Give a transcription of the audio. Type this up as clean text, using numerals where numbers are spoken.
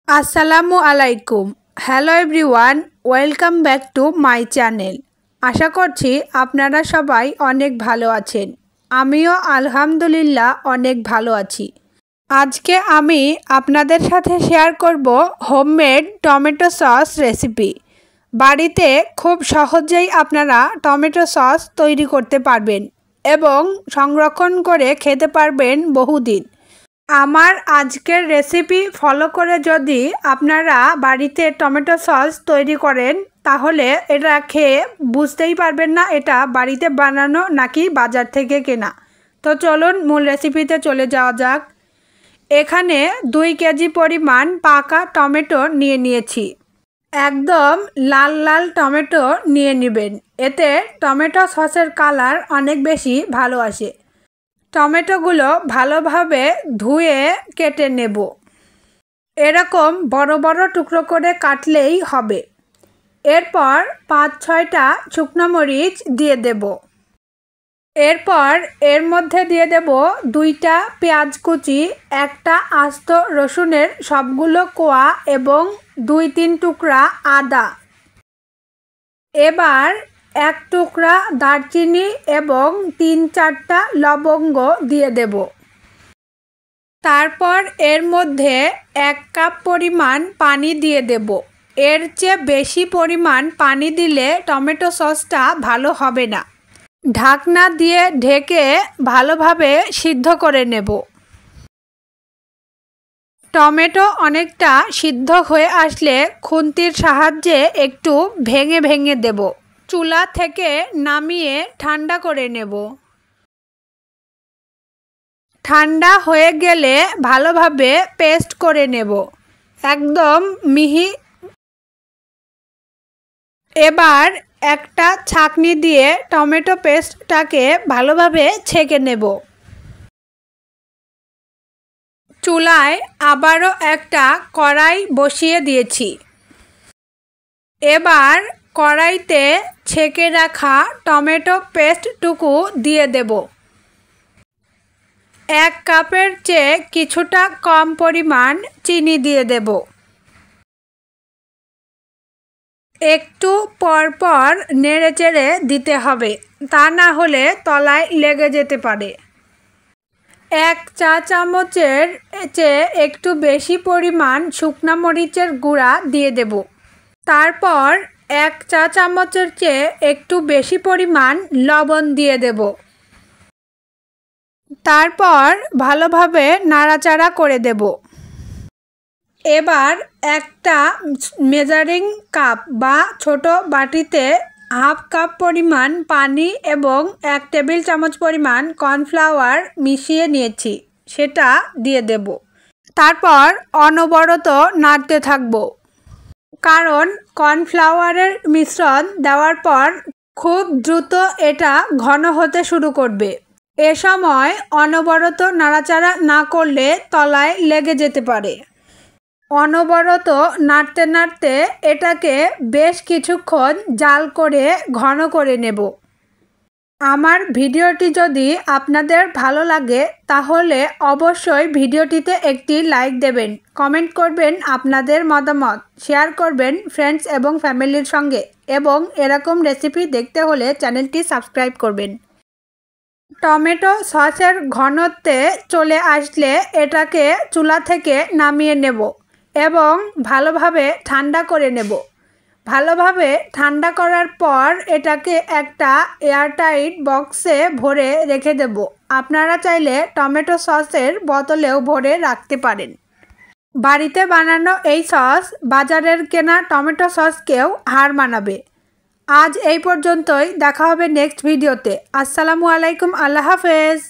আসসালামু আলাইকুম। Hello everyone, welcome back to my channel. আশা করছি আপনারা সবাই অনেক ভালো আছেন। আমিও আলহামদুলিল্লাহ অনেক ভালো আছি। আজকে আমি আপনাদের সাথে শেয়ার করব হোমমেড টমেটো সস রেসিপি। বাড়িতে খুব সহজেই আপনারা টমেটো সস তৈরি করতে পারবেন এবং সংরক্ষণ করে খেতে পারবেন বহুদিন। আমার আজকের রেসিপি ফলো করে যদি আপনারা বাড়িতে টমেটো সস তৈরি করেন তাহলে এটা খেয়ে বুঝতেই পারবেন না এটা বাড়িতে বানানো নাকি বাজার থেকে কেনা। তো চলুন মূল রেসিপিতে চলে যাওয়া যাক। এখানে 2 কেজি পরিমাণ পাকা টমেটো নিয়েছি। একদম লাল লাল টমেটো নিয়ে নেবেন, এতে টমেটো সসের কালার অনেক বেশি ভালো আসে। টমেটোগুলো ভালোভাবে ধুয়ে কেটে নেব। এরকম বড় বড় টুকরো করে কাটলেই হবে। এরপর 5-6টা শুকনো মরিচ দিয়ে দেব। এরপর এর মধ্যে দিয়ে দেব 2টা পেঁয়াজ কুচি, 1টা আস্ত রসুনের সবগুলো কোয়া এবং 2-3 টুকরা আদা। এবার 1 টুকরা দারচিনি এবং 3-4টা লবঙ্গ দিয়ে দেব। তারপর এর মধ্যে 1 কাপ পরিমাণ পানি দিয়ে দেব। এর চেয়ে বেশি পরিমাণ পানি দিলে টমেটো সসটা ভালো হবে না। ঢাকনা দিয়ে ঢেকে ভালোভাবে সিদ্ধ করে নেব। টমেটো অনেকটা সিদ্ধ হয়ে আসলে খুন্তির সাহায্যে একটু ভেঙে ভেঙে দেব। চুলা থেকে নামিয়ে ঠান্ডা করে নেব। ঠান্ডা হয়ে গেলে ভালোভাবে পেস্ট করে নেব, একদম মিহি। এবার একটা ছাঁকনি দিয়ে টমেটো পেস্টটাকে ভালোভাবে ছেঁকে নেব। চুলায় আবারও একটা কড়াই বসিয়ে দিয়েছি। এবার কড়াইতে ছেঁকে রাখা টমেটো পেস্টটুকু দিয়ে দেব। 1 কাপের চেয়ে কিছুটা কম পরিমাণ চিনি দিয়ে দেব। একটু পরপর নেড়েচেড়ে দিতে হবে, তা না হলে তলায় লেগে যেতে পারে। 1 চা চামচের চেয়ে একটু বেশি পরিমাণ শুকনো মরিচের গুঁড়া দিয়ে দেব। তারপর 1 চা চামচের চেয়ে একটু বেশি পরিমাণ লবণ দিয়ে দেব। তারপর ভালোভাবে নাড়াচাড়া করে দেব। এবার একটা মেজারিং কাপ বা ছোট বাটিতে 1/2 কাপ পরিমাণ পানি এবং 1 টেবিল চামচ পরিমাণ কর্নফ্লাওয়ার মিশিয়ে নিয়েছি, সেটা দিয়ে দেব। তারপর অনবরত নাড়তে থাকব, কারণ কর্নফ্লাওয়ারের মিশ্রণ দেওয়ার পর খুব দ্রুত এটা ঘন হতে শুরু করবে। এ সময় অনবরত নাড়াচাড়া না করলে তলায় লেগে যেতে পারে। অনবরত নাড়তে নাড়তে এটাকে বেশ কিছুক্ষণ জাল করে ঘন করে নেব। আমার ভিডিওটি যদি আপনাদের ভালো লাগে তাহলে অবশ্যই ভিডিওটিতে একটি লাইক দেবেন, কমেন্ট করবেন আপনাদের মতামত, শেয়ার করবেন ফ্রেন্ডস এবং ফ্যামিলির সঙ্গে এবং এরকম রেসিপি দেখতে হলে চ্যানেলটি সাবস্ক্রাইব করবেন। টমেটো সসের ঘনত্বে চলে আসলে এটাকে চুলা থেকে নামিয়ে নেব এবং ভালোভাবে ঠান্ডা করে নেব। ভালোভাবে ঠান্ডা করার পর এটাকে একটা এয়ারটাইট বক্সে ভরে রেখে দেব। আপনারা চাইলে টমেটো সসের বোতলেও ভরে রাখতে পারেন। বাড়িতে বানানো এই সস বাজারের কেনা টমেটো সসকেও হার মানাবে। আজ এই পর্যন্তই, দেখা হবে নেক্সট ভিডিওতে। আসসালামু আলাইকুম, আল্লাহ হাফেজ।